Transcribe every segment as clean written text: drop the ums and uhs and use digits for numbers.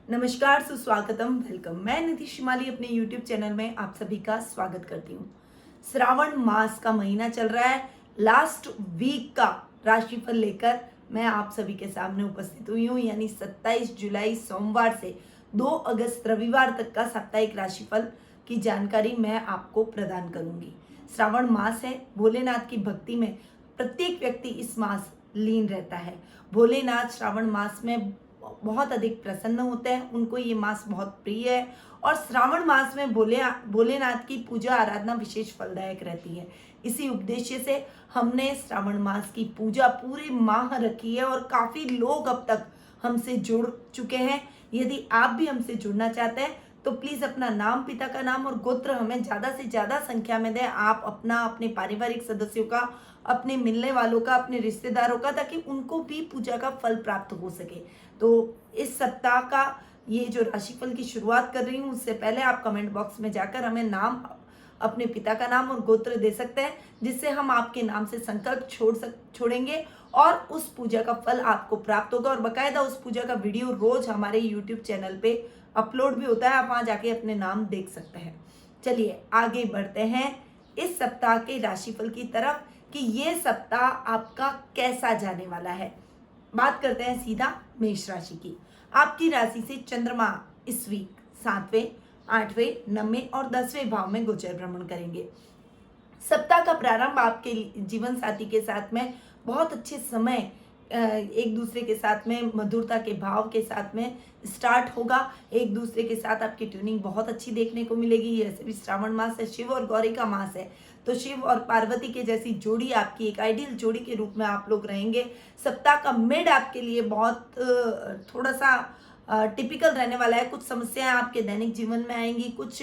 नमस्कार, सुस्वागतम, वेलकम। मैं निधि शिमाली अपने YouTube चैनल में आप सभी का स्वागत करती हूँ। श्रावण मास का महीना चल रहा है। लास्ट वीक का राशिफल लेकर मैं आप सभी के सामने उपस्थित हुई हूँ, यानी 27 जुलाई सोमवार से 2 अगस्त रविवार तक का साप्ताहिक राशिफल की जानकारी मैं आपको प्रदान करूंगी। श्रावण मास है, भोलेनाथ की भक्ति में प्रत्येक व्यक्ति इस मास लीन रहता है। भोलेनाथ श्रावण मास में बहुत अधिक प्रसन्न होते हैं, उनको ये मास बहुत प्रिय है और श्रावण मास में भोलेनाथ की पूजा आराधना विशेष फलदायक रहती है। इसी उद्देश्य से हमने श्रावण मास की पूजा पूरे माह रखी है और काफी लोग अब तक हमसे जुड़ चुके हैं। यदि आप भी हमसे जुड़ना चाहते हैं तो प्लीज अपना नाम, पिता का नाम और गोत्र हमें ज्यादा से ज्यादा संख्या में दें। आप अपने पारिवारिक सदस्यों का, अपने मिलने वालों का, अपने रिश्तेदारों का, ताकि उनको भी पूजा का फल प्राप्त हो सके। तो इस सप्ताह का ये जो राशिफल की शुरुआत कर रही हूँ, उससे पहले आप कमेंट बॉक्स में जाकर हमें नाम, अपने पिता का नाम और गोत्र दे सकते हैं, जिससे हम आपके नाम से संकल्प छोड़ेंगे और उस पूजा का फल आपको प्राप्त होगा। और बकायदा उस पूजा का वीडियो रोज हमारे YouTube चैनल पे अपलोड भी होता है, आप वहां जाके अपने नाम देख सकते हैं। चलिए आगे बढ़ते हैं इस सप्ताह के राशिफल की तरफ कि ये सप्ताह आपका कैसा जाने वाला है। बात करते हैं सीधा मेष राशि की। आपकी राशि से चंद्रमा इस वीक 7वें, 8वें, 9वें और 10वें भाव में गोचर भ्रमण करेंगे। सप्ताह का प्रारंभ आपके जीवन साथी के साथ में बहुत अच्छे समय, एक दूसरे के साथ में मधुरता के भाव के साथ में स्टार्ट होगा। एक दूसरे के साथ आपकी ट्यूनिंग बहुत अच्छी देखने को मिलेगी। ऐसे भी श्रावण मास है, शिव और गौरी का मास है, तो शिव और पार्वती के जैसी जोड़ी आपकी एक आइडियल जोड़ी के रूप में आप लोग रहेंगे। सप्ताह का मिड आपके लिए बहुत थोड़ा सा टिपिकल रहने वाला है। कुछ समस्याएं आपके दैनिक जीवन में आएंगी, कुछ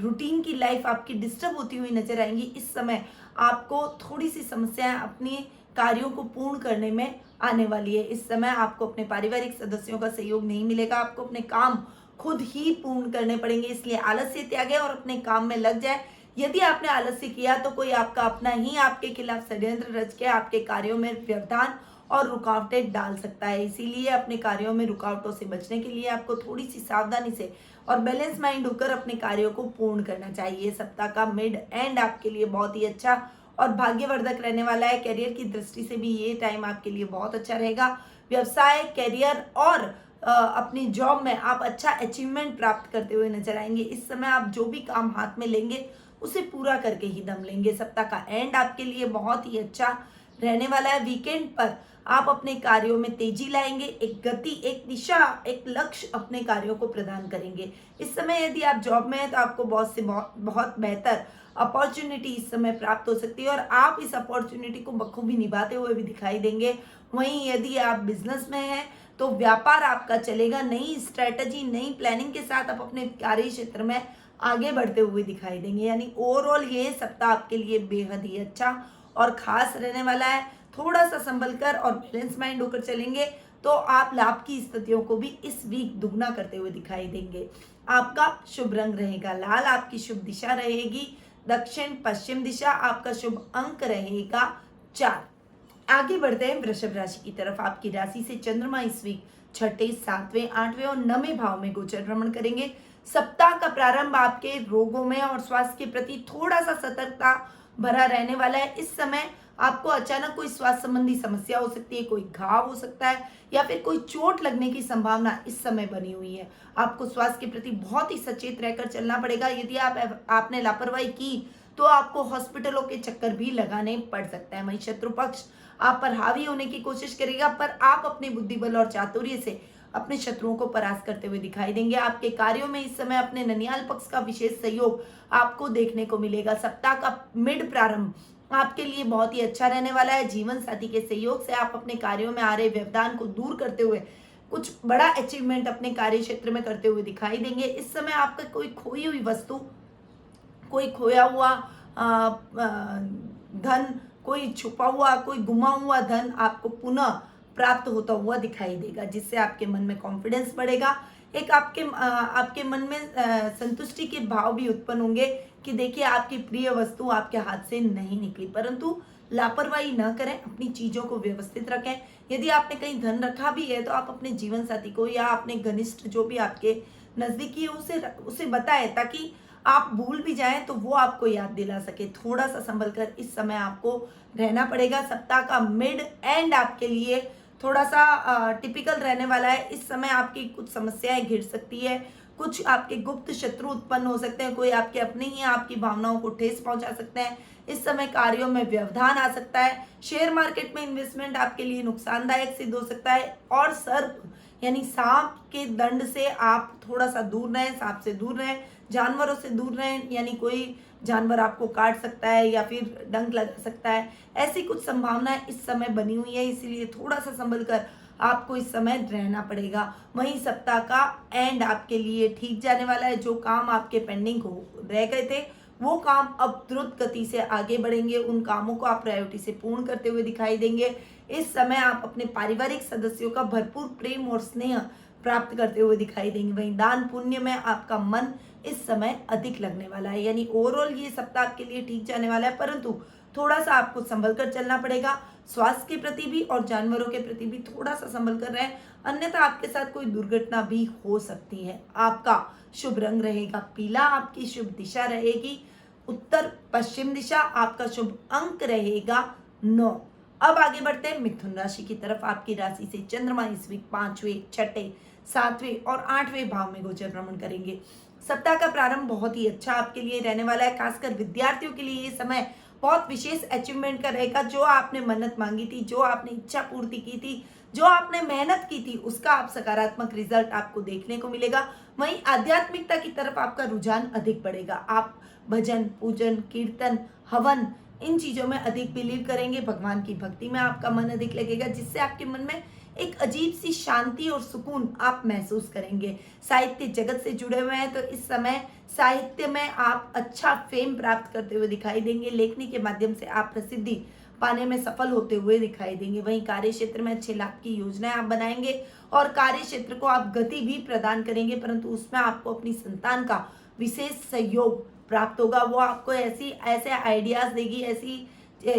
रूटीन की लाइफ आपकी डिस्टर्ब होती हुई नजर आएंगी। इस समय आपको थोड़ी सी समस्याएं अपनी कार्यों को पूर्ण करने में आने वाली है। इस समय आपको अपने पारिवारिक सदस्यों का सहयोग नहीं मिलेगा, आपको अपने काम खुद ही पूर्ण करने पड़ेंगे। इसलिए आलस्य त्यागे और अपने काम में लग जाए। यदि आपने आलस्य किया तो कोई आपका अपना ही आपके खिलाफ षड्यंत्र रच के आपके कार्यों में व्यवधान और रुकावटें डाल सकता है। इसीलिए अपने कार्यों में रुकावटों से बचने के लिए आपको थोड़ी सी सावधानी से और बैलेंस माइंड होकर अपने कार्यों को पूर्ण करना चाहिए। सप्ताह का मिड एंड आपके लिए बहुत ही अच्छा और भाग्यवर्धक रहने वाला है। करियर की दृष्टि से भी ये टाइम आपके लिए बहुत अच्छा रहेगा। व्यवसाय, करियर और अपनी जॉब में आप अच्छा अचीवमेंट प्राप्त करते हुए नजर आएंगे। इस समय आप जो भी काम हाथ में लेंगे उसे पूरा करके ही दम लेंगे। सप्ताह का एंड आपके लिए बहुत ही अच्छा रहने वाला है। वीकेंड पर आप अपने कार्यों में तेजी लाएंगे, एक गति, एक दिशा, एक लक्ष्य अपने कार्यों को प्रदान करेंगे। इस समय यदि आप जॉब में हैं तो आपको बहुत बेहतर अपॉर्चुनिटी इस समय प्राप्त हो सकती है और आप इस अपॉर्चुनिटी को बखूबी निभाते हुए भी दिखाई देंगे। वहीं यदि आप बिजनेस में हैं तो व्यापार आपका चलेगा। नई स्ट्रेटजी, नई प्लानिंग के साथ आप अपने कार्य क्षेत्र में आगे बढ़ते हुए दिखाई देंगे। यानी ओवरऑल ये सप्ताह आपके लिए बेहद ही अच्छा और खास रहने वाला है। थोड़ा सा संभल कर और बैलेंस माइंड होकर चलेंगे तो आप लाभ की स्थितियों को भी इस वीक दुगना करते हुए दिखाई देंगे। आपका शुभ रंग रहेगा लाल, आपकी शुभ दिशा रहेगी दक्षिण पश्चिम दिशा, आपका शुभ अंक रहेगा 4। आगे बढ़ते हैं वृषभ राशि की तरफ। आपकी राशि से चंद्रमा इस वीक 6ठे, 7वें, 8वें और 9वें भाव में गोचर भ्रमण करेंगे। सप्ताह का प्रारंभ आपके रोगों में और स्वास्थ्य के प्रति थोड़ा सा सतर्कता भरा रहने वाला है। इस समय आपको अचानक कोई स्वास्थ्य संबंधी समस्या हो सकती है, कोई घाव हो सकता है या फिर कोई चोट लगने की संभावना इस समय बनी हुई है। आपको स्वास्थ्य के प्रति बहुत ही सचेत रहकर चलना पड़ेगा। यदि आपने लापरवाही की तो आपको हॉस्पिटलों के चक्कर भी लगाने पड़ सकते हैं। वहीं शत्रु पक्ष आप पर हावी होने की कोशिश करेगा, पर आप अपने बुद्धिबल और चातुर्य से अपने शत्रुओं को परास्त करते हुए दिखाई देंगे। आपके कार्यों में इस समय अपने ननियाल पक्ष का विशेष सहयोग आपको देखने को मिलेगा। सप्ताह का मिड प्रारंभ आपके लिए बहुत ही अच्छा रहने वाला है। जीवन साथी के सहयोग से आप अपने कार्यों में आ रहे व्यवधान को दूर करते हुए कुछ बड़ा अचीवमेंट अपने कार्य क्षेत्र में करते हुए दिखाई देंगे। इस समय आपका कोई खोई हुई वस्तु, कोई खोया हुआ धन, कोई छुपा हुआ, कोई गुमा हुआ धन आपको पुनः प्राप्त होता हुआ दिखाई देगा, जिससे आपके मन में कॉन्फिडेंस बढ़ेगा। एक आपके मन में संतुष्टि के भाव भी उत्पन्न होंगे कि देखिए आपकी प्रिय वस्तु आपके हाथ से नहीं निकली, परंतु लापरवाही न करें, अपनी चीज़ों को व्यवस्थित रखें। यदि आपने कहीं धन रखा भी है तो आप अपने जीवन साथी को या अपने घनिष्ठ जो भी आपके नज़दीकी है उसे बताएं, ताकि आप भूल भी जाएं तो वो आपको याद दिला सके। थोड़ा सा संभल कर इस समय आपको रहना पड़ेगा। सप्ताह का मिड एंड आपके लिए थोड़ा सा टिपिकल रहने वाला है। इस समय आपकी कुछ समस्याएं घिर सकती है, कुछ आपके गुप्त शत्रु उत्पन्न हो सकते हैं, कोई आपके अपने ही आपकी भावनाओं को ठेस पहुंचा सकते हैं। इस समय कार्यों में व्यवधान आ सकता है। शेयर मार्केट में इन्वेस्टमेंट आपके लिए नुकसानदायक सिद्ध हो सकता है। और सर्प यानी सांप के दंड से आप थोड़ा सा दूर रहें, सांप से दूर रहें, जानवरों से दूर रहें, यानी कोई जानवर आपको काट सकता है या फिर डंक लगा सकता है, ऐसी कुछ संभावनाएं इस समय बनी हुई है। इसीलिए थोड़ा सा संभल कर आपको इस समय रहना पड़ेगा। वहीं सप्ताह का एंड आपके लिए ठीक जाने वाला है। जो काम आपके पेंडिंग हो रह गए थे वो काम अब द्रुत गति से आगे बढ़ेंगे। उन कामों को आप प्रायोरिटी से पूर्ण करते हुए दिखाई देंगे। इस समय आप अपने पारिवारिक सदस्यों का भरपूर प्रेम और स्नेह प्राप्त करते हुए दिखाई देंगे। वहीं दान पुण्य में आपका मन इस समय अधिक लगने वाला है। यानी ओवरऑल ये सप्ताह आपके लिए ठीक जाने वाला है, परंतु थोड़ा सा आपको संभल कर चलना पड़ेगा। स्वास्थ्य के प्रति भी और जानवरों के प्रति भी थोड़ा सा संभल कर रहें, अन्यथा आपके साथ कोई दुर्घटना भी हो सकती है। आपका शुभ रंग रहेगा पीला, आपकी शुभ दिशा रहेगी उत्तर पश्चिम दिशा, आपका शुभ अंक रहेगा 9। अब आगे बढ़ते हैं मिथुन राशि की तरफ। आपकी राशि से चंद्रमा इस वीक 5वें, 6ठे, 7वें और 8वें भाव में गोचर भ्रमण करेंगे। सप्ताह का प्रारंभ बहुत ही अच्छा आपके लिए रहने वाला है। खासकर विद्यार्थियों के लिए ये समय बहुत विशेष अचीवमेंट का रहेगा। जो आपने मन्नत मांगी थी, जो आपने इच्छा पूर्ति की थी, जो आपने मेहनत की थी, उसका आप सकारात्मक रिजल्ट आपको देखने को मिलेगा। वहीं आध्यात्मिकता की तरफ आपका रुझान अधिक बढ़ेगा। आप भजन, पूजन, कीर्तन, हवन इन चीजों में अधिक बिलीव करेंगे। भगवान की भक्ति में आपका मन अधिक लगेगा, जिससे आपके मन में एक अजीब सी शांति और सुकून आप महसूस करेंगे। साहित्य जगत से जुड़े हुए हैं तो इस समय साहित्य में आप अच्छा फेम प्राप्त करते हुए दिखाई देंगे। लेखनी के माध्यम से आप प्रसिद्धि पाने में सफल होते हुए दिखाई देंगे। वहीं कार्य क्षेत्र में अच्छे लाभ की योजनाएं आप बनाएंगे और कार्य क्षेत्र को आप गति भी प्रदान करेंगे, परंतु उसमें आपको अपनी संतान का विशेष सहयोग प्राप्त होगा। वो आपको ऐसे आइडियाज देगी, ऐसी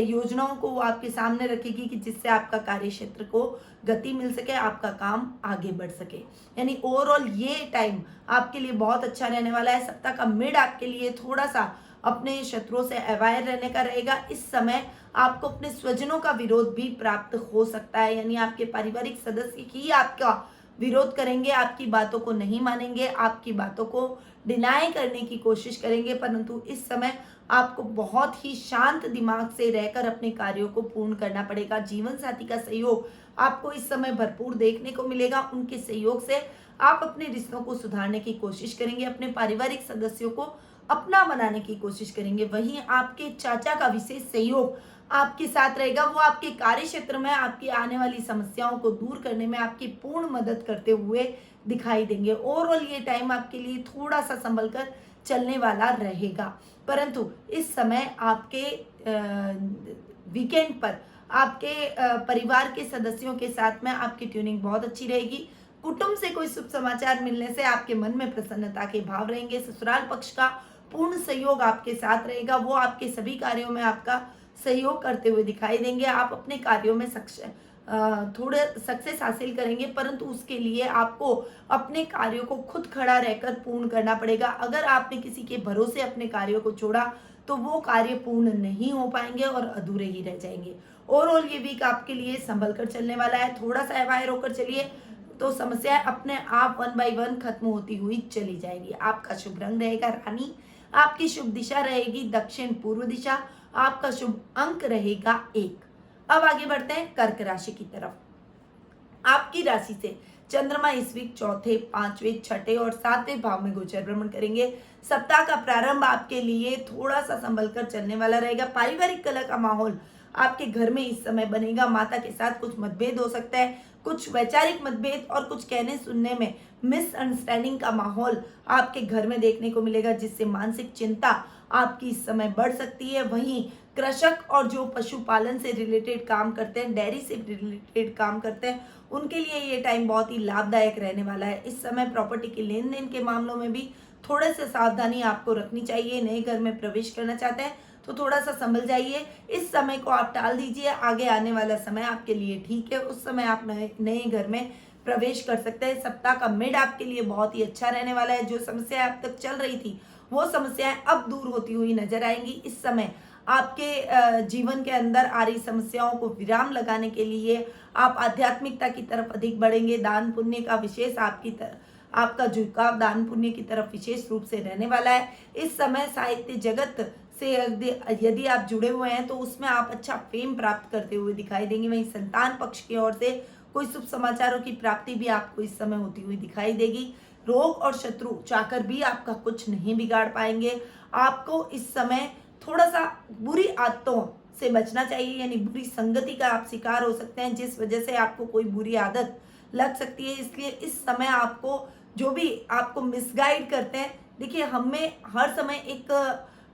योजनाओं को वो आपके सामने रखेगी कि जिससे आपका कार्य क्षेत्र को गति मिल सके, आपका काम आगे बढ़ सके। यानी ओवरऑल ये टाइम आपके लिए बहुत अच्छा रहने वाला है। सप्ताह का मिड आपके लिए थोड़ा सा अपने शत्रुओं से अवॉइड रहने का रहेगा। इस समय आपको अपने स्वजनों का विरोध भी प्राप्त हो सकता है, यानी आपके पारिवारिक सदस्य ही आपका विरोध करेंगे, आपकी बातों को नहीं मानेंगे, आपकी बातों को डिनाई करने की कोशिश करेंगे। परंतु इस समय आपको बहुत ही शांत दिमाग से रहकर अपने कार्यों को पूर्ण करना पड़ेगा। जीवन साथी का सहयोग आपको इस समय भरपूर देखने को मिलेगा। उनके सहयोग से आप अपने रिश्तों को सुधारने की कोशिश करेंगे, अपने पारिवारिक सदस्यों को अपना बनाने की कोशिश करेंगे। वहीं आपके चाचा का विशेष सहयोग आपके साथ रहेगा। वो आपके कार्य क्षेत्र में आपकी आने वाली समस्याओं को दूर करने में आपकी पूर्ण मदद करते हुए दिखाई देंगे। ओवरऑल ये टाइम आपके लिए थोड़ा सा संभल कर चलने वाला रहेगा, परंतु इस समय आपके वीकेंड पर आपके परिवार के सदस्यों के साथ में आपकी ट्यूनिंग बहुत अच्छी रहेगी। कुटुंब से कोई शुभ समाचार मिलने से आपके मन में प्रसन्नता के भाव रहेंगे। ससुराल पक्ष का पूर्ण सहयोग आपके साथ रहेगा। वो आपके सभी कार्यों में आपका सहयोग करते हुए दिखाई देंगे। आप अपने कार्यों में थोड़े सक्सेस हासिल करेंगे, परंतु उसके लिए आपको अपने कार्यों को खुद खड़ा रहकर पूर्ण करना पड़ेगा। अगर आपने किसी के भरोसे अपने कार्यों को छोड़ा तो वो कार्य पूर्ण नहीं हो पाएंगे और अधूरे ही रह जाएंगे। ओवरऑल ये वीक आपके लिए संभल कर चलने वाला है। थोड़ा सा अवायर होकर चलिए तो समस्याएं अपने आप 1 बाय 1 खत्म होती हुई चली जाएगी। आपका शुभ रंग रहेगा रानी, आपकी शुभ दिशा रहेगी दक्षिण पूर्व दिशा, आपका शुभ अंक रहेगा 1। अब आगे बढ़ते हैं कर्क राशि की तरफ। आपकी राशि से चंद्रमा इस वीक चौथे, 5वें, 6ठे और 7वें भाव में गोचर भ्रमण करेंगे। सप्ताह का प्रारंभ आपके लिए थोड़ा सा संभल कर चलने वाला रहेगा। पारिवारिक कलह का माहौल आपके घर में इस समय बनेगा। माता के साथ कुछ मतभेद हो सकता है, कुछ वैचारिक मतभेद और कुछ कहने सुनने में मिसअंडरस्टैंडिंग का माहौल आपके घर में देखने को मिलेगा, जिससे मानसिक चिंता आपकी इस समय बढ़ सकती है। वहीं कृषक और जो पशुपालन से रिलेटेड काम करते हैं, डेयरी से रिलेटेड काम करते हैं, उनके लिए ये टाइम बहुत ही लाभदायक रहने वाला है। इस समय प्रॉपर्टी के लेन देन के मामलों में भी थोड़े से सावधानी आपको रखनी चाहिए। नए घर में प्रवेश करना चाहते हैं तो थोड़ा सा संभल जाइए। इस समय को आप टाल दीजिए, आगे आने वाला समय आपके लिए ठीक है, उस समय आप नए घर में प्रवेश कर सकते हैं। सप्ताह का मिड आपके लिए बहुत ही अच्छा रहने वाला है। जो समस्याएं अब तक चल रही थी वो समस्याएं अब दूर होती हुई नजर आएंगी। इस समय आपके जीवन के अंदर आ रही समस्याओं को विराम लगाने के लिए आप आध्यात्मिकता की तरफ अधिक बढ़ेंगे। दान पुण्य का विशेष आपका झुकाव दान पुण्य की तरफ विशेष रूप से रहने वाला है। इस समय साहित्य जगत से यदि आप जुड़े हुए हैं तो उसमें आप अच्छा फेम प्राप्त करते हुए दिखाई देंगे। वहीं संतान पक्ष की ओर से कोई शुभ समाचारों की प्राप्ति भी आपको इस समय होती हुई दिखाई देगी। रोग और शत्रु चाहकर भी आपका कुछ नहीं बिगाड़ पाएंगे। आपको इस समय थोड़ा सा बुरी आदतों से बचना चाहिए, यानी बुरी संगति का आप शिकार हो सकते हैं, जिस वजह से आपको कोई बुरी आदत लग सकती है। इसलिए इस समय आपको जो भी आपको मिसगाइड करते हैं, देखिए हमें हर समय एक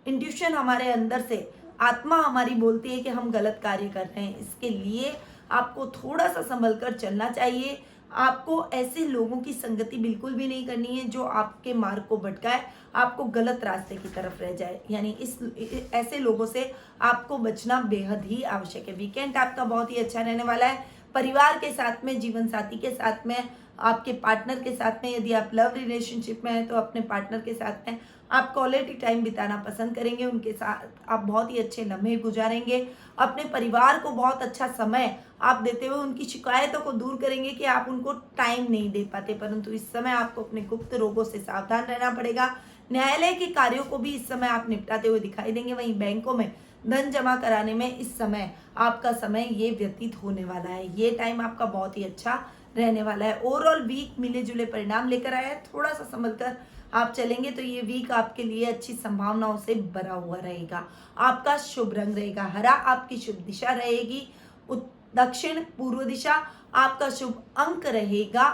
इंट्यूशन हमारे अंदर से आत्मा हमारी बोलती है कि हम गलत कार्य कर रहे हैं। इसके लिए आपको थोड़ा सा संभल कर चलना चाहिए। आपको ऐसे लोगों की संगति बिल्कुल भी नहीं करनी है जो आपके मार्ग को भटकाए, आपको गलत रास्ते की तरफ रह जाए, यानी ऐसे लोगों से आपको बचना बेहद ही आवश्यक है। वीकेंड आपका बहुत ही अच्छा रहने वाला है। परिवार के साथ में, जीवन साथी के साथ में, आपके पार्टनर के साथ में, यदि आप लव रिलेशनशिप में हैं तो अपने पार्टनर के साथ में आप क्वालिटी टाइम बिताना पसंद करेंगे। उनके साथ आप बहुत ही अच्छे लम्हे गुजारेंगे। अपने परिवार को बहुत अच्छा समय आप देते हुए उनकी शिकायतों को दूर करेंगे कि आप उनको टाइम नहीं दे पाते, परंतु इस समय आपको अपने गुप्त रोगों से सावधान रहना पड़ेगा। न्यायालय के कार्यों को भी इस समय आप निपटाते हुए दिखाई देंगे। वहीं बैंकों में धन जमा कराने में इस समय आपका समय ये व्यतीत होने वाला है। ये टाइम आपका बहुत ही अच्छा रहने वाला है। ओवरऑल वीक मिले जुले परिणाम लेकर आया है। थोड़ा सा संभल कर आप चलेंगे तो ये वीक आपके लिए अच्छी संभावनाओं से भरा हुआ रहेगा। आपका शुभ रंग रहेगा हरा, आपकी शुभ दिशा रहेगी दक्षिण पूर्व दिशा, आपका शुभ अंक रहेगा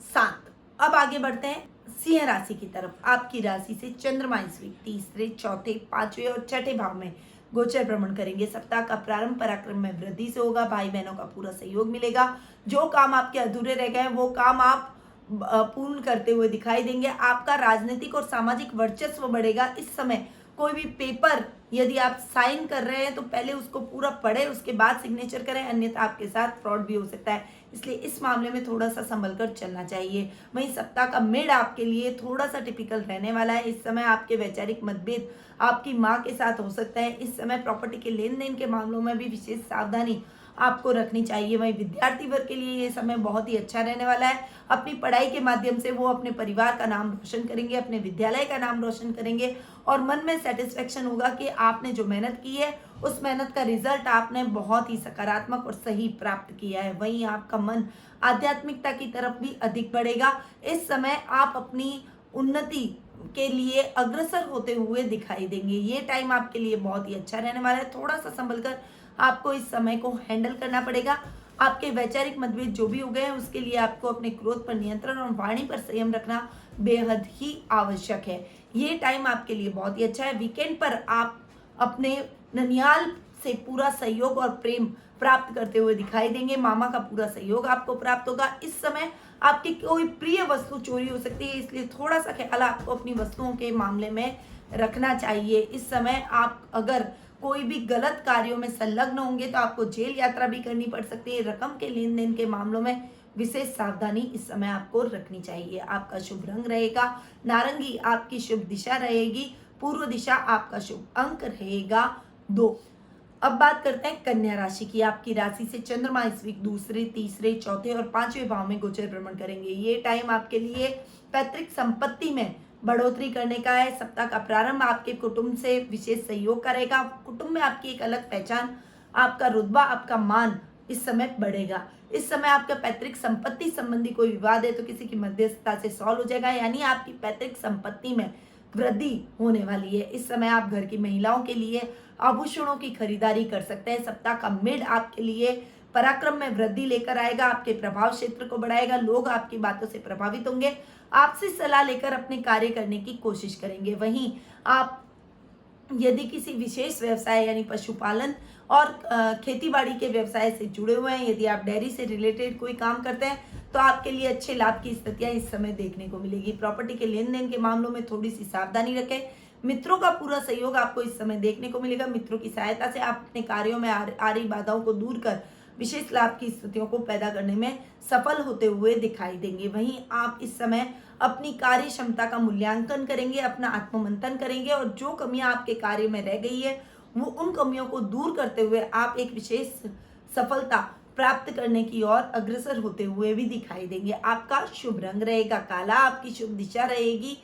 7। अब आगे बढ़ते हैं सिंह राशि की तरफ। आपकी राशि से चंद्रमा इस वीक तीसरे, चौथे, पांचवें और छठे भाव में गोचर भ्रमण करेंगे। सप्ताह का प्रारंभ पराक्रम में वृद्धि से होगा। भाई बहनों का पूरा सहयोग मिलेगा। जो काम आपके अधूरे रह गए वो काम आप पूर्ण करते हुए दिखाई देंगे। आपका राजनीतिक और सामाजिक वर्चस्व बढ़ेगा। इस समय कोई भी पेपर यदि आप साइन कर रहे हैं तो पहले उसको पूरा पढ़े, उसके बाद सिग्नेचर करें, अन्यथा आपके साथ फ्रॉड भी हो सकता है। इसलिए इस मामले में थोड़ा सा संभल कर चलना चाहिए। वहीं सप्ताह का मिड आपके लिए थोड़ा सा टिपिकल रहने वाला है। इस समय आपके वैचारिक मतभेद आपकी माँ के साथ हो सकता है। इस समय प्रॉपर्टी के लेन देन के मामलों में भी विशेष सावधानी आपको रखनी चाहिए। वहीं विद्यार्थी वर्ग के लिए ये समय बहुत ही अच्छा रहने वाला है। अपनी पढ़ाई के माध्यम से वो अपने परिवार का नाम रोशन करेंगे, अपने विद्यालय का नाम रोशन करेंगे और मन में सेटिस्फेक्शन होगा कि आपने जो मेहनत की है उस मेहनत का रिजल्ट आपने बहुत ही सकारात्मक और सही प्राप्त किया है। वहीं आपका मन आध्यात्मिकता की तरफ भी अधिक बढ़ेगा। इस समय आप अपनी उन्नति के लिए अग्रसर होते हुए दिखाई देंगे। ये टाइम आपके लिए बहुत ही अच्छा रहने वाला है। थोड़ा सा संभल कर आपको इस समय को हैंडल करना पड़ेगा। आपके वैचारिक मतभेद जो भी हो गए हैं उसके लिए आपको अपने क्रोध पर नियंत्रण और वाणी पर संयम रखना बेहद ही आवश्यक है। ये टाइम आपके लिए बहुत ही अच्छा है। वीकेंड पर आप अपने ननियाल से पूरा सहयोग और प्रेम प्राप्त करते हुए दिखाई देंगे। मामा का पूरा सहयोग आपको प्राप्त होगा। इस समय आपकी कोई प्रिय वस्तु चोरी हो सकती है, इसलिए थोड़ा सा ख्याल आपको अपनी वस्तुओं के मामले में रखना चाहिए। इस समय आप अगर कोई भी गलत कार्यों में संलग्न होंगे तो आपको जेल यात्रा भी करनी पड़ सकती है। रकम के लेन देन के मामलों में विशेष सावधानी इस समय आपको रखनी चाहिए। आपका शुभ रंग रहेगा नारंगी, आपकी शुभ दिशा रहेगी पूर्व दिशा, आपका शुभ अंक रहेगा 2। अब बात करते हैं कन्या राशि की। आपकी राशि से चंद्रमा इस वीक दूसरे, तीसरे, चौथे और पांचवें भाव में गोचर भ्रमण करेंगे। ये टाइम आपके लिए पैतृक संपत्ति में बढ़ोतरी करने का है। सप्ताह का प्रारंभ आपके कुटुंब से विशेष सहयोग करेगा। कुटुंब में आपकी एक अलग पहचान, आपका रुतबा, आपका मान इस समय बढ़ेगा। इस समय आपका पैतृक संपत्ति संबंधी कोई विवाद है तो किसी की मध्यस्थता से सॉल्व हो जाएगा, यानी आपकी पैतृक संपत्ति में वृद्धि होने वाली है। इस समय आप घर की महिलाओं के लिए आभूषणों की खरीदारी कर सकते हैं। सप्ताह का मिड आपके लिए पराक्रम में वृद्धि लेकर आएगा, आपके प्रभाव क्षेत्र को बढ़ाएगा। लोग आपकी बातों से प्रभावित होंगे, आपसे सलाह लेकर अपने कार्य करने की कोशिश करेंगे। वहीं आप यदि किसी विशेष व्यवसाय यानी पशुपालन और खेतीबाड़ी के व्यवसाय से जुड़े हुए हैं, यदि आप डेयरी से रिलेटेड कोई काम करते हैं तो आपके लिए अच्छे लाभ की स्थितियां इस समय देखने को मिलेगी। प्रॉपर्टी के लेन देन के मामलों में थोड़ी सी सावधानी रखें। मित्रों का पूरा सहयोग आपको इस समय देखने को मिलेगा। मित्रों की सहायता से आप अपने कार्यों में आ रही बाधाओं को दूर कर विशेष लाभ की स्थितियों को पैदा करने में सफल होते हुए दिखाई देंगे। वहीं आप इस समय अपनी कार्य क्षमता का मूल्यांकन करेंगे, अपना आत्ममंथन करेंगे और जो कमियां आपके कार्य में रह गई है वो उन कमियों को दूर करते हुए आप एक विशेष सफलता प्राप्त करने की ओर अग्रसर होते हुए भी दिखाई देंगे। आपका शुभ रंग रहेगा काला, आपकी शुभ दिशा रहेगी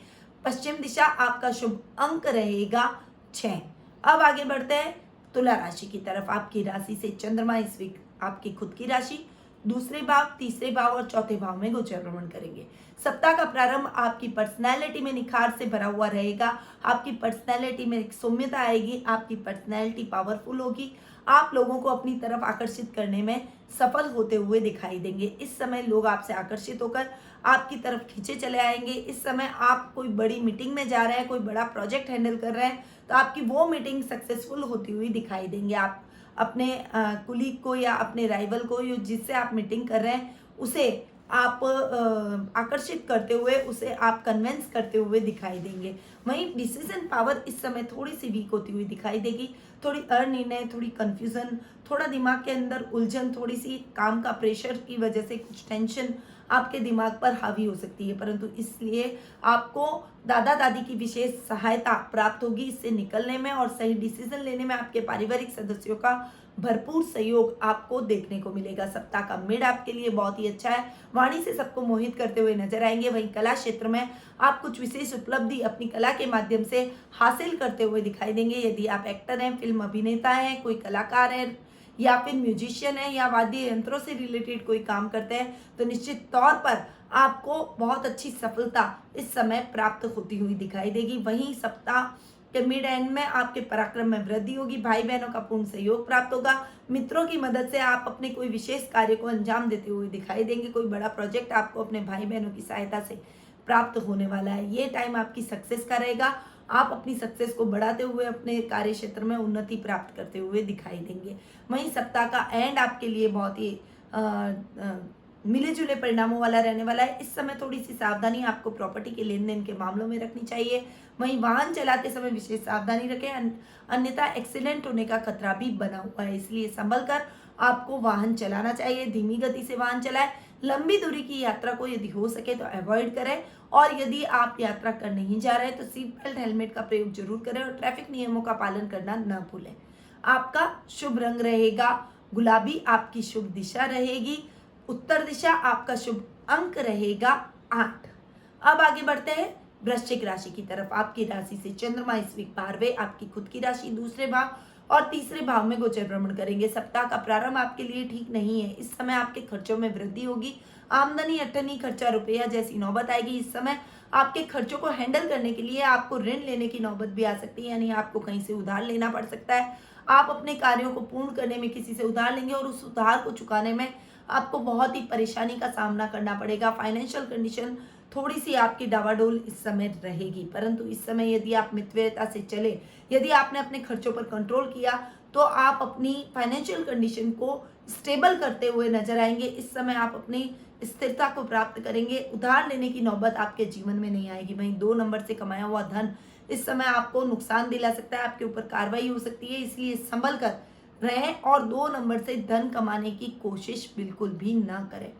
पश्चिम दिशा, आपका शुभ अंक रहेगा 6। अब आगे बढ़ते हैं तुला राशि की तरफ। आपकी राशि से चंद्रमा इस वीक आपकी खुद की राशि, दूसरे भाव, तीसरे भाव और चौथे भाव में गोचर भ्रमण करेंगे। सप्ताह का प्रारंभ आपकी पर्सनैलिटी में निखार से भरा हुआ रहेगा। आपकी पर्सनैलिटी में एक सौम्यता आएगी, आपकी पर्सनैलिटी पावरफुल होगी, आप लोगों को अपनी तरफ आकर्षित करने में सफल होते हुए दिखाई देंगे। इस समय लोग आपसे आकर्षित होकर आपकी तरफ खींचे चले आएंगे। इस समय आप कोई बड़ी मीटिंग में जा रहे हैं, कोई बड़ा प्रोजेक्ट हैंडल कर रहे हैं तो आपकी वो मीटिंग सक्सेसफुल होती हुई दिखाई देंगे। आप अपने कुलीग को या अपने राइवल को जिससे आप मीटिंग कर रहे हैं उसे आप आकर्षित करते हुए, उसे आप कन्विंस करते हुए दिखाई देंगे। वहीं डिसीजन पावर इस समय थोड़ी सी वीक होती हुई दिखाई देगी। थोड़ी अनिर्णय, थोड़ी कंफ्यूजन, थोड़ा दिमाग के अंदर उलझन, थोड़ी सी काम का प्रेशर की वजह से कुछ टेंशन आपके दिमाग पर हावी हो सकती है, परंतु इसलिए आपको दादा दादी की विशेष सहायता प्राप्त होगी इससे निकलने में और सही डिसीजन लेने में। आपके पारिवारिक सदस्यों का भरपूर सहयोग आपको देखने को मिलेगा। सप्ताह का मिड आपके लिए बहुत ही अच्छा है, वाणी से सबको मोहित करते हुए नजर आएंगे। वहीं कला क्षेत्र में आप कुछ विशेष उपलब्धि अपनी कला के माध्यम से हासिल करते हुए दिखाई देंगे। यदि आप एक्टर हैं, फिल्म अभिनेता हैं, कोई कलाकार है या फिर म्यूजिशियन है या वाद्य यंत्रों से रिलेटेड कोई काम करते हैं तो निश्चित तौर पर आपको बहुत अच्छी सफलता इस समय प्राप्त होती हुई दिखाई देगी। वहीं सप्ताह के मिड एंड में आपके पराक्रम में वृद्धि होगी, भाई बहनों का पूर्ण सहयोग प्राप्त होगा। मित्रों की मदद से आप अपने कोई विशेष कार्य को अंजाम देते हुए दिखाई देंगे। कोई बड़ा प्रोजेक्ट आपको अपने भाई बहनों की सहायता से प्राप्त होने वाला है। ये टाइम आपकी सक्सेस का रहेगा। आप अपनी सक्सेस को बढ़ाते हुए अपने कार्य क्षेत्र में उन्नति प्राप्त करते हुए दिखाई देंगे। वहीं सप्ताह का एंड आपके लिए बहुत ही मिले जुले परिणामों वाला रहने वाला है। इस समय थोड़ी सी सावधानी आपको प्रॉपर्टी के लेन देन के मामलों में रखनी चाहिए। वहीं वाहन चलाते समय विशेष सावधानी रखें, अन्यथा एक्सीडेंट होने का खतरा भी बना हुआ है, इसलिए संभल कर आपको वाहन चलाना चाहिए। धीमी गति से वाहन चलाएं। लंबी दूरी की यात्रा को यदि हो सके तो अवॉइड करें और यदि आप यात्रा कर नहीं जा रहे तो सीट बेल्ट हेलमेट का प्रयोग जरूर करें और ट्रैफिक नियमों का पालन करना न भूलें। आपका शुभ रंग रहेगा गुलाबी, आपकी शुभ दिशा रहेगी उत्तर दिशा, आपका शुभ अंक रहेगा 8। अब आगे बढ़ते हैं वृश्चिक राशि की तरफ। आपकी राशि से चंद्रमा इस वीक 12वें, आपकी खुद की राशि, दूसरे भाव और तीसरे भाव में गोचर भ्रमण करेंगे। सप्ताह का प्रारंभ आपके लिए ठीक नहीं है। इस समय आपके खर्चों में वृद्धि होगी, आमदनी अठनी खर्चा रुपया जैसी नौबत आएगी। इस समय आपके खर्चों को हैंडल करने के लिए आपको ऋण लेने की नौबत भी आ सकती है, यानी आपको कहीं से उधार लेना पड़ सकता है। आप अपने कार्यों को पूर्ण करने में किसी से उधार लेंगे और उस उधार को चुकाने में आपको बहुत ही परेशानी का सामना करना पड़ेगा। फाइनेंशियल कंडीशन थोड़ी सी आपकी डावाडोल इस समय रहेगी, परंतु इस समय यदि आप मितव्ययता से चले, यदि आपने अपने खर्चों पर कंट्रोल किया तो आप अपनी फाइनेंशियल कंडीशन को स्टेबल करते हुए नजर आएंगे। इस समय आप अपनी स्थिरता को प्राप्त करेंगे, उधार लेने की नौबत आपके जीवन में नहीं आएगी। वहीं 2 नंबर से कमाया हुआ धन इस समय आपको नुकसान दिला सकता है, आपके ऊपर कार्रवाई हो सकती है, इसलिए संभल कर रहें और 2 नंबर से धन कमाने की कोशिश बिल्कुल भी ना करें।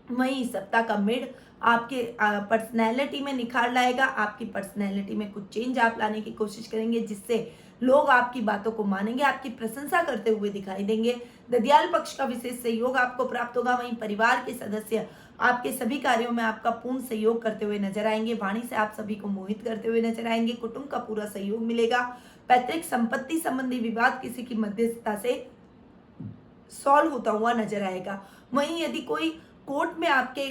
वहीं सप्ताह का मिड आपके पर्सनैलिटी में निखार लाएगा। आपकी पर्सनैलिटी में कुछ चेंज आप लाने की कोशिश करेंगे जिससे लोग आपकी बातों को मानेंगे, आपकी प्रशंसा करते हुए दिखाई देंगे। ददियाल पक्ष का विशेष सहयोग आपको प्राप्त होगा। वहीं परिवार के सदस्य आपके सभी कार्यों में आपका पूर्ण सहयोग करते हुए नजर आएंगे। वाणी से आप सभी को मोहित करते हुए नजर आएंगे। कुटुंब का पूरा सहयोग मिलेगा। पैतृक संपत्ति संबंधी विवाद किसी की मध्यस्थता से सॉल्व होता हुआ नजर आएगा। वहीं यदि कोई कोर्ट में आपके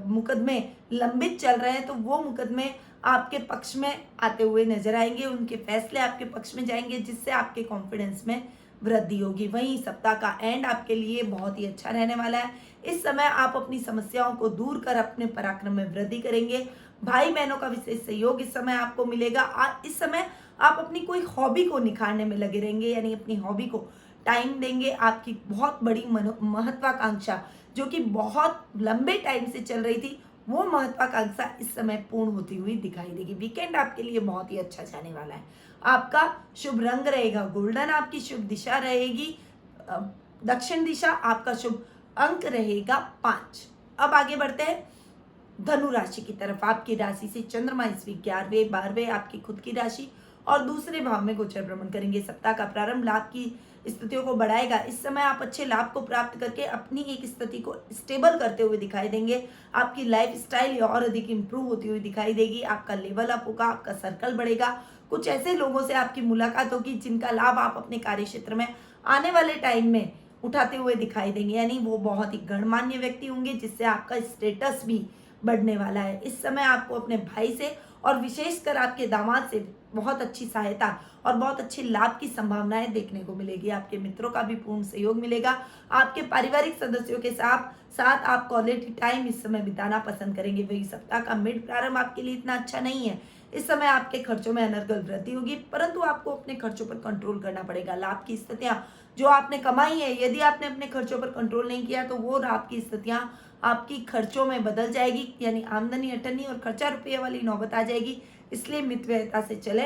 मुकदमे लंबित चल रहे हैं तो वो मुकदमे आपके पक्ष में आते हुए नजर आएंगे, उनके फैसले आपके पक्ष में जाएंगे जिससे आपके कॉन्फिडेंस में वृद्धि होगी। वहीं सप्ताह का एंड आपके लिए बहुत ही अच्छा रहने वाला है। इस समय आप अपनी समस्याओं को दूर कर अपने पराक्रम में वृद्धि करेंगे। भाई बहनों का विशेष सहयोग इस समय आपको मिलेगा। इस समय आप अपनी कोई हॉबी को निखारने में लगे रहेंगे, यानी अपनी हॉबी को टाइम देंगे। आपकी बहुत बड़ी महत्वाकांक्षा जो कि बहुत लंबे टाइम से चल रही थी वो महत्वाकांक्षा इस समय पूर्ण होती हुई दिखाई देगी। वीकेंड आपके लिए बहुत ही अच्छा जाने वाला है। आपका शुभ रंग रहेगा गोल्डन, आपकी शुभ दिशा रहेगी दक्षिण दिशा, आपका शुभ अंक रहेगा 5। अब आगे बढ़ते हैं धनु राशि की तरफ। आपकी राशि से चंद्रमा इस वीक 11वें 12वें आपकी खुद की राशि और दूसरे भाव में गोचर भ्रमण करेंगे। सप्ताह का प्रारंभ लाभ की स्थितियों को बढ़ाएगा। इस समय आप अच्छे लाभ को प्राप्त करके अपनी एक स्थिति को स्टेबल करते हुए दिखाई देंगे। आपकी लाइफ स्टाइल और अधिक इंप्रूव होती हुई दिखाई देगी। आपका लेवल अप होगा, आपका सर्कल बढ़ेगा। कुछ ऐसे लोगों से आपकी मुलाकात होगी जिनका लाभ आप अपने कार्य क्षेत्र में आने वाले टाइम में उठाते हुए दिखाई देंगे। यानी वो बहुत ही गणमान्य व्यक्ति होंगे जिससे आपका स्टेटस भी बढ़ने वाला है। इस समय आपको अपने भाई से और विशेषकर आपके दामाद से बहुत अच्छी सहायता और बहुत अच्छे लाभ की संभावनाएं देखने को मिलेगी। आपके मित्रों का भी पूर्ण सहयोग मिलेगा। आपके पारिवारिक सदस्यों के साथ आप क्वालिटी टाइम इस समय बिताना पसंद करेंगे। वही सप्ताह का मिड प्रारंभ आपके लिए इतना अच्छा नहीं है। इस समय आपके खर्चों में अनर्गल वृद्धि होगी, परंतु आपको अपने खर्चों पर कंट्रोल करना पड़ेगा। लाभ की स्थितियां जो आपने कमाई है, यदि आपने अपने खर्चों पर कंट्रोल नहीं किया तो वो लाभ की स्थितियां आपकी खर्चों में बदल जाएगी। यानी आमदनी अटनी और खर्चा रुपये वाली नौबत आ जाएगी। इसलिए मितव्ययता से चले,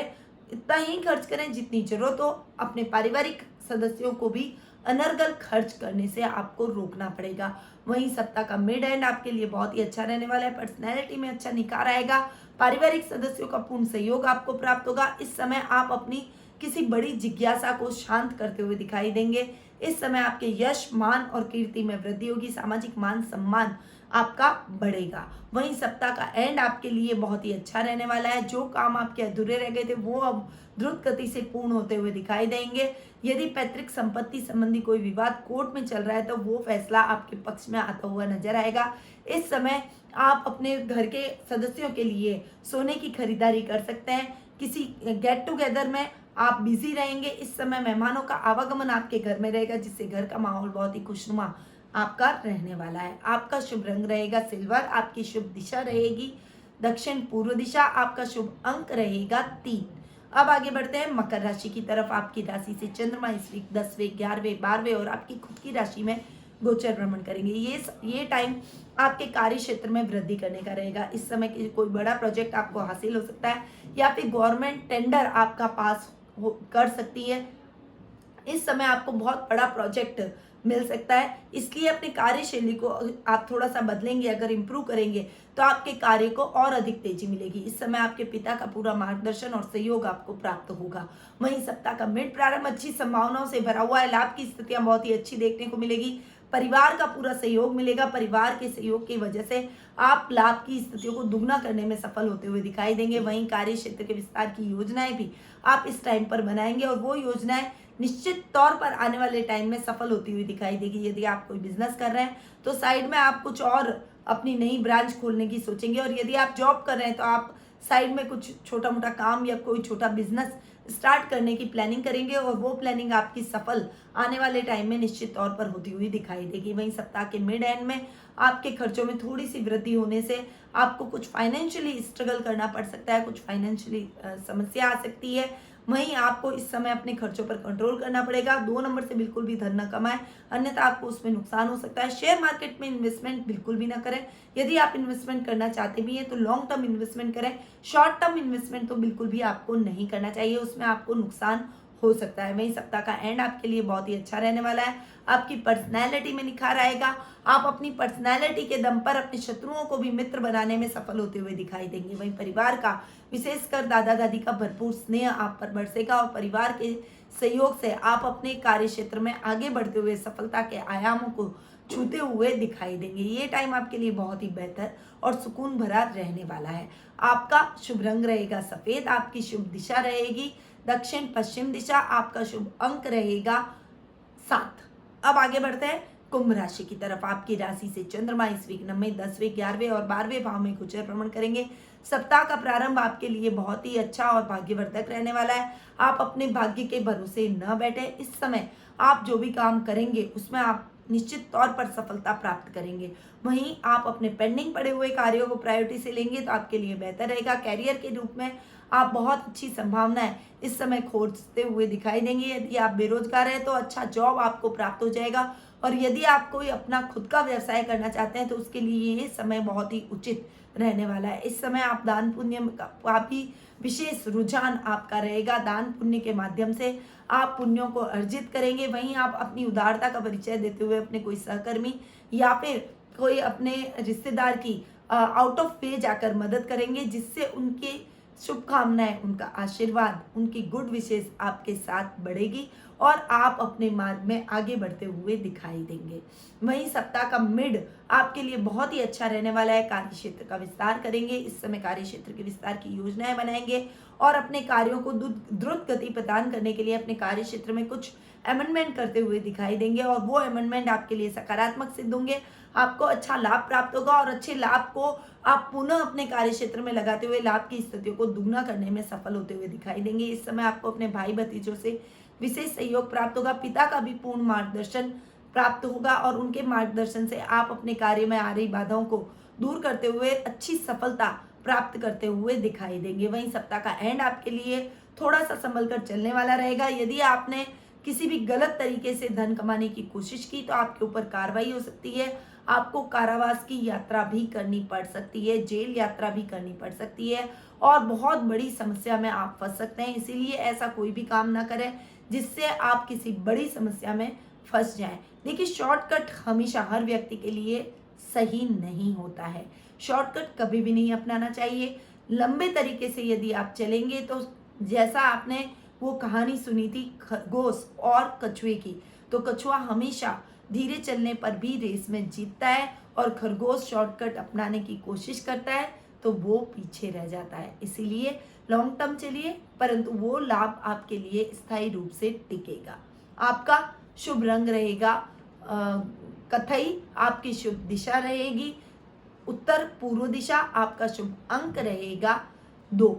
इतना ही खर्च करें जितनी जरूरत हो। अपने पारिवारिक सदस्यों को भी अनर्गल खर्च करने से आपको रोकना पड़ेगा। वहीं सप्ताह का मिड एंड आपके लिए बहुत ही अच्छा रहने वाला है। पर्सनैलिटी में अच्छा निखार आएगा। पारिवारिक सदस्यों का पूर्ण सहयोग आपको प्राप्त होगा। इस समय आप अपनी किसी बड़ी जिज्ञासा को शांत करते हुए दिखाई देंगे। इस समय आपके यश मान और कीर्ति में वृद्धि होगी। सामाजिक मान सम्मान आपका बढ़ेगा। वहीं सप्ताह का एंड आपके लिए बहुत ही अच्छा रहने वाला है। जो काम आपके अधूरे रह गए थे वो अब द्रुत गति से पूर्ण होते हुए दिखाई देंगे। यदि पैतृक संपत्ति संबंधी कोई विवाद कोर्ट में चल रहा है तो वो फैसला आपके पक्ष में आता हुआ नजर आएगा। इस समय आप अपने घर के सदस्यों के लिए सोने की खरीदारी कर सकते हैं। किसी गेट टुगेदर में आप बिजी रहेंगे। इस समय मेहमानों का आवागमन आपके घर में रहेगा जिससे घर का माहौल बहुत ही खुशनुमा आपका रहने वाला है। आपका शुभ रंग रहेगा सिल्वर, आपकी शुभ दिशा रहेगी दक्षिण पूर्व दिशा, आपका शुभ अंक रहेगा 3। अब आगे बढ़ते हैं मकर राशि की तरफ। आपकी राशि से चंद्रमा इस वीक 10वें 11वें 12वें और आपकी खुद की राशि में गोचर भ्रमण करेंगे। ये टाइम आपके कार्य क्षेत्र में वृद्धि करने का रहेगा। इस समय कोई बड़ा प्रोजेक्ट आपको हासिल हो सकता है या फिर गवर्नमेंट टेंडर आपका पास कर सकती है। इस समय आपको बहुत बड़ा प्रोजेक्ट मिल सकता है। इसलिए अपनी कार्यशैली को आप थोड़ा सा बदलेंगे, अगर इम्प्रूव करेंगे तो आपके कार्य को और अधिक तेजी मिलेगी। इस समय आपके पिता का पूरा मार्गदर्शन और सहयोग आपको प्राप्त होगा। वहीं सप्ताह का मिड प्रारंभ अच्छी संभावनाओं से भरा हुआ है। लाभ की स्थितियां बहुत ही अच्छी देखने को मिलेगी। परिवार का पूरा सहयोग मिलेगा। परिवार के सहयोग की वजह से आप लाभ की स्थितियों को दुगना करने में सफल होते हुए दिखाई देंगे। वहीं कार्य क्षेत्र के विस्तार की योजनाएं भी आप इस टाइम पर बनाएंगे और वो योजनाएं निश्चित तौर पर आने वाले टाइम में सफल होती हुई दिखाई देगी। यदि आप कोई बिजनेस कर रहे हैं तो साइड में आप कुछ और अपनी नई ब्रांच खोलने की सोचेंगे, और यदि आप जॉब कर रहे हैं तो आप साइड में कुछ छोटा मोटा काम या कोई छोटा बिजनेस स्टार्ट करने की प्लानिंग करेंगे और वो प्लानिंग आपकी सफल आने वाले टाइम में निश्चित तौर पर होती हुई दिखाई देगी। वहीं सप्ताह के मिड एंड में आपके खर्चों में थोड़ी सी वृद्धि होने से आपको कुछ फाइनेंशियली स्ट्रगल करना पड़ सकता है, कुछ फाइनेंशियली समस्या आ सकती है। वहीं आपको इस समय अपने खर्चों पर कंट्रोल करना पड़ेगा। 2 नंबर से बिल्कुल भी धन न कमाएं, अन्यथा आपको उसमें नुकसान हो सकता है। शेयर मार्केट में इन्वेस्टमेंट बिल्कुल भी ना करें। यदि आप इन्वेस्टमेंट करना चाहते भी हैं तो लॉन्ग टर्म इन्वेस्टमेंट करें। शॉर्ट टर्म इन्वेस्टमेंट तो बिल्कुल भी आपको नहीं करना चाहिए, उसमें आपको नुकसान हो सकता है। वहीं सप्ताह का एंड आपके लिए बहुत ही अच्छा रहने वाला है। आपकी पर्सनैलिटी में निखार आएगा। आप अपनी पर्सनैलिटी के दम पर अपने शत्रुओं को भी मित्र बनाने में सफल होते हुए दिखाई देंगे। वहीं परिवार का, विशेषकर दादा दादी का भरपूर स्नेह आप पर बरसेगा और परिवार के सहयोग से आप अपने कार्य क्षेत्र में आगे बढ़ते हुए सफलता के आयामों को छूते हुए दिखाई देंगे। ये टाइम आपके लिए बहुत ही बेहतर और सुकून भरा रहने वाला है। आपका शुभ रंग रहेगा सफेद, आपकी शुभ दिशा रहेगी दक्षिण पश्चिम दिशा, आपका शुभ अंक रहेगा 7। अब आगे बढ़ते हैं कुंभ राशि की तरफ। आपकी राशि से चंद्रमा इस वीक 9वें 10वें 11वें और 12वें भाव में गोचर भ्रमण करेंगे। सप्ताह का प्रारंभ आपके लिए बहुत ही अच्छा और भाग्यवर्धक रहने वाला है। आप अपने भाग्य के भरोसे न बैठे। इस समय आप जो भी काम करेंगे उसमें आप निश्चित तौर पर सफलता प्राप्त करेंगे। वहीं आप अपने पेंडिंग पड़े हुए कार्यों को प्रायोरिटी से लेंगे तो आपके लिए बेहतर रहेगा। कैरियर के रूप में आप बहुत अच्छी संभावनाएं इस समय खोजते हुए दिखाई देंगे। यदि आप बेरोजगार हैं तो अच्छा जॉब आपको प्राप्त हो जाएगा। और यदि आप कोई अपना खुद का व्यवसाय करना चाहते हैं तो उसके लिए ये समय बहुत ही उचित रहने वाला है। इस समय आप दान पुण्य का भी विशेष रुझान आपका रहेगा। दान पुण्य के माध्यम से आप पुण्यों को अर्जित करेंगे। वहीं आप अपनी उदारता का परिचय देते हुए अपने कोई सहकर्मी या फिर कोई अपने रिश्तेदार की आउट ऑफ वे जाकर मदद करेंगे, जिससे उनकी शुभकामनाएं, उनका आशीर्वाद, उनकी गुड विशेष आपके साथ बढ़ेगी और आप अपने मार्ग में आगे बढ़ते हुए दिखाई देंगे। वहीं सप्ताह का मिड आपके लिए बहुत ही अच्छा रहने वाला है। कार्य क्षेत्र का विस्तार करेंगे। इस समय कार्य क्षेत्र के विस्तार की योजनाएं बनाएंगे और अपने कार्यों को द्रुत गति प्रदान करने के लिए अपने कार्य क्षेत्र में कुछ अमेंडमेंट करते हुए दिखाई देंगे और वो अमेंडमेंट आपके लिए सकारात्मक सिद्ध होंगे। आपको अच्छा लाभ प्राप्त होगा और अच्छे लाभ को आप पुनः अपने कार्य क्षेत्र में लगाते हुए लाभ की स्थितियों को दुगना करने में सफल होते हुए दिखाई देंगे। इस समय आपको अपने भाई भतीजों से विशेष सहयोग प्राप्त होगा। पिता का भी पूर्ण मार्गदर्शन प्राप्त होगा और उनके मार्गदर्शन से आप अपने कार्य में आ रही बाधाओं को दूर करते हुए अच्छी सफलता प्राप्त करते हुए दिखाई देंगे। वहीं सप्ताह का एंड आपके लिए थोड़ा सा संभल कर चलने वाला रहेगा। यदि आपने किसी भी गलत तरीके से धन कमाने की कोशिश की तो आपके ऊपर कार्रवाई हो सकती है। आपको कारावास की यात्रा भी करनी पड़ सकती है, जेल यात्रा भी करनी पड़ सकती है और बहुत बड़ी समस्या में आप फंस सकते हैं। इसीलिए ऐसा कोई भी काम ना करें जिससे आप किसी बड़ी समस्या में फंस जाएं। देखिए, शॉर्टकट हमेशा हर व्यक्ति के लिए सही नहीं होता है। शॉर्टकट कभी भी नहीं अपनाना चाहिए। लंबे तरीके से यदि आप चलेंगे तो जैसा आपने वो कहानी सुनी थी खरगोश और कछुए की, तो कछुआ हमेशा धीरे चलने पर भी रेस में जीतता है और खरगोश शॉर्टकट अपनाने की कोशिश करता है तो वो पीछे रह जाता है। इसीलिए लॉन्ग टर्म चलिए, परंतु वो लाभ आपके लिए स्थायी रूप से टिकेगा। आपका शुभ रंग रहेगा कथई, आपकी शुभ दिशा रहेगी उत्तर पूर्व दिशा, आपका शुभ अंक रहेगा 2।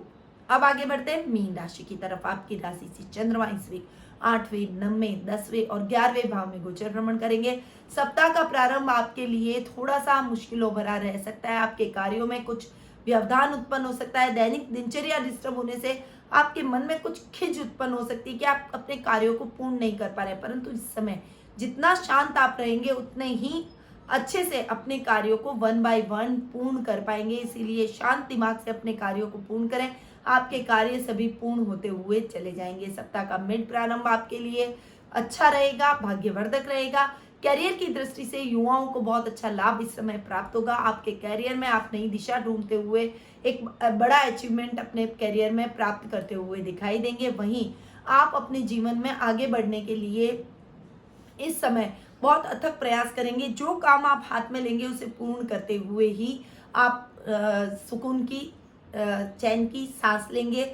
अब आगे बढ़ते हैं मीन राशि की तरफ। आपकी राशि से चंद्रमा इस वीक 8वें, 9वें, 10वें और 11वें भाव में गोचर भ्रमण करेंगे। सप्ताह का प्रारंभ आपके लिए थोड़ा सा मुश्किलों भरा रह सकता है। आपके कार्यों में कुछ व्यवधान उत्पन्न हो सकता है। दैनिक दिनचर्या डिस्टर्ब होने से आपके मन में कुछ खिज उत्पन्न हो सकती है कि आप अपने कार्यों को पूर्ण नहीं कर पा रहे, परंतु इस समय जितना शांत आप रहेंगे उतने ही अच्छे से अपने कार्यों को 1 बाय 1 पूर्ण कर पाएंगे। इसीलिए शांत दिमाग से अपने कार्यों को पूर्ण करें। आपके कार्य सभी पूर्ण होते हुए चले जाएंगे। सप्ताह का मिड प्रारंभ आपके लिए अच्छा रहेगा, भाग्यवर्धक रहेगा। करियर की दृष्टि से युवाओं को बहुत अच्छा लाभ इस समय प्राप्त होगा। आपके करियर में आप नई दिशा ढूंढते हुए एक बड़ा अचीवमेंट अपने करियर में प्राप्त करते हुए दिखाई देंगे। वहीं आप अपने जीवन में आगे बढ़ने के लिए इस समय बहुत अथक प्रयास करेंगे। जो काम आप हाथ में लेंगे उसे पूर्ण करते हुए ही आप सुकून की चैन की सांस लेंगे।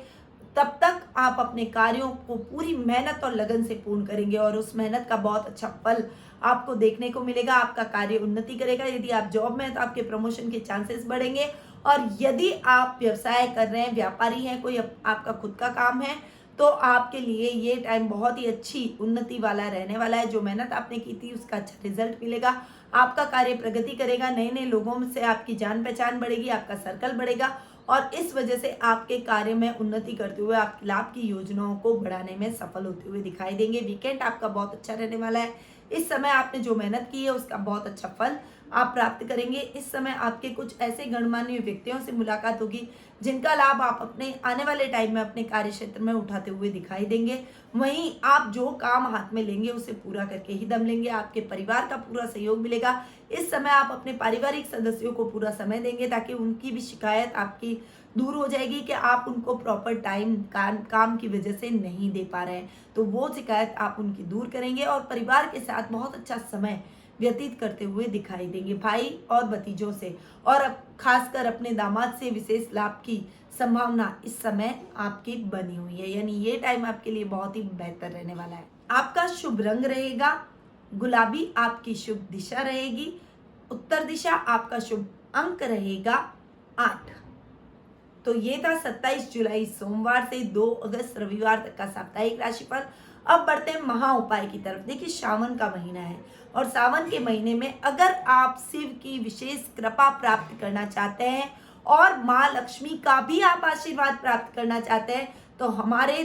तब तक आप अपने कार्यों को पूरी मेहनत और लगन से पूर्ण करेंगे और उस मेहनत का बहुत अच्छा फल आपको देखने को मिलेगा। आपका कार्य उन्नति करेगा। यदि आप जॉब में हैं तो आपके प्रमोशन के चांसेस बढ़ेंगे और यदि आप व्यवसाय कर रहे हैं, व्यापारी हैं, कोई आपका खुद का काम है, तो आपके लिए ये टाइम बहुत ही अच्छी उन्नति वाला रहने वाला है। जो मेहनत आपने की थी उसका अच्छा रिजल्ट मिलेगा। आपका कार्य प्रगति करेगा। नए नए लोगों से आपकी जान पहचान बढ़ेगी, आपका सर्कल बढ़ेगा और इस वजह से आपके कार्य में उन्नति करते हुए आप लाभ की योजनाओं को बढ़ाने में सफल होते हुए दिखाई देंगे। वीकेंड आपका बहुत अच्छा रहने वाला है। इस समय आपने जो मेहनत की है उसका बहुत अच्छा फल आप प्राप्त करेंगे। इस समय आपके कुछ ऐसे गणमान्य व्यक्तियों से मुलाकात होगी जिनका लाभ आप अपने आने वाले टाइम में अपने कार्य क्षेत्र में उठाते हुए दिखाई देंगे। वहीं आप जो काम हाथ में लेंगे उसे पूरा करके ही दम लेंगे। आपके परिवार का पूरा सहयोग मिलेगा। इस समय आप अपने पारिवारिक सदस्यों को पूरा समय देंगे ताकि उनकी भी शिकायत आपकी दूर हो जाएगी कि आप उनको प्रॉपर टाइम काम की वजह से नहीं दे पा रहे हैं, तो वो शिकायत आप उनकी दूर करेंगे और परिवार के साथ बहुत अच्छा समय व्यतीत करते हुए दिखाई देंगे। भाई और भतीजों से और खासकर अपने दामाद से विशेष लाभ की संभावना इस समय आपकी बनी हुई है। यानी ये टाइम आपके लिए बहुत ही बेहतर रहने वाला है। आपका शुभ रंग रहेगा गुलाबी, आपकी शुभ दिशा रहेगी उत्तर दिशा, आपका शुभ अंक रहेगा 8। तो ये था 27 जुलाई सोमवार से 2 अगस्त रविवार तक का साप्ताहिक राशिफल। अब बढ़ते हैं महा उपाय की तरफ। देखिए, सावन का महीना है और सावन के महीने में अगर आप शिव की विशेष कृपा प्राप्त करना चाहते हैं और माँ लक्ष्मी का भी आप आशीर्वाद प्राप्त करना चाहते हैं तो हमारे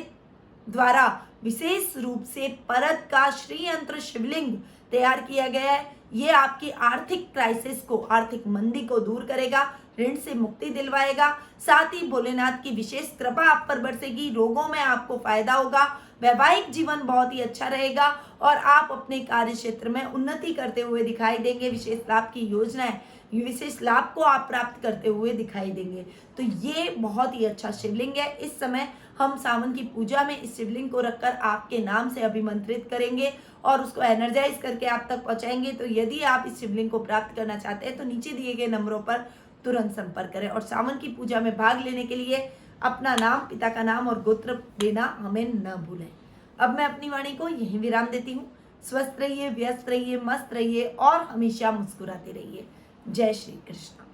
द्वारा विशेष रूप से परत का श्री यंत्र शिवलिंग तैयार किया गया है। ये आपकी आर्थिक क्राइसिस को, आर्थिक मंदी को दूर करेगा, ऋण से मुक्ति दिलवाएगा। साथ ही भोलेनाथ की विशेष कृपा आप पर बरसेगी, रोगों में आपको फायदा होगा, वैवाहिक जीवन बहुत ही अच्छा रहेगा और आप अपने कार्य क्षेत्र में उन्नति करते हुए दिखाई देंगे। विशेष लाभ की योजनाएं, विशेष लाभ को आप प्राप्त करते हुए दिखाई देंगे। तो ये बहुत ही अच्छा शिवलिंग है। इस समय हम सावन की पूजा में इस शिवलिंग को रखकर आपके नाम से अभिमंत्रित करेंगे और उसको एनर्जाइज करके आप तक पहुंचाएंगे। तो यदि आप इस शिवलिंग को प्राप्त करना चाहते हैं तो नीचे दिए गए नंबरों पर तुरंत संपर्क करें और सावन की पूजा में भाग लेने के लिए अपना नाम, पिता का नाम और गोत्र देना हमें न भूलें। अब मैं अपनी वाणी को यहीं विराम देती हूँ। स्वस्थ रहिए, व्यस्त रहिए, मस्त रहिए और हमेशा मुस्कुराते रहिए। जय श्री कृष्ण।